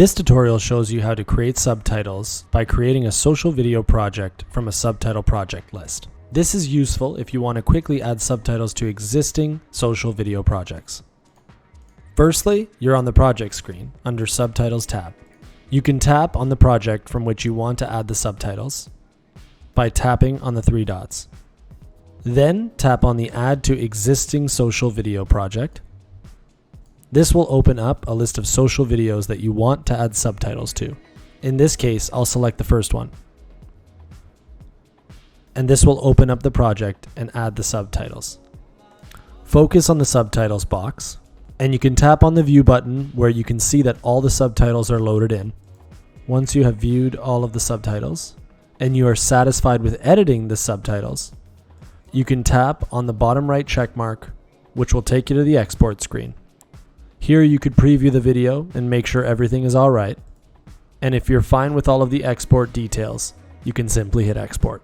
This tutorial shows you how to create subtitles by creating a social video project from a Subtitle Project List. This is useful if you want to quickly add subtitles to existing social video projects. Firstly, you're on the project screen under Subtitles tab. You can tap on the project from which you want to add the subtitles by tapping on the three dots. Then tap on the Add to Existing Social Video project. This will open up a list of social videos that you want to add subtitles to. In this case, I'll select the first one. And this will open up the project and add the subtitles. Focus on the subtitles box, and you can tap on the View button where you can see that all the subtitles are loaded in. Once you have viewed all of the subtitles, and you are satisfied with editing the subtitles, you can tap on the bottom right check mark, which will take you to the export screen. Here you could preview the video and make sure everything is alright. And if you're fine with all of the export details, you can simply hit export.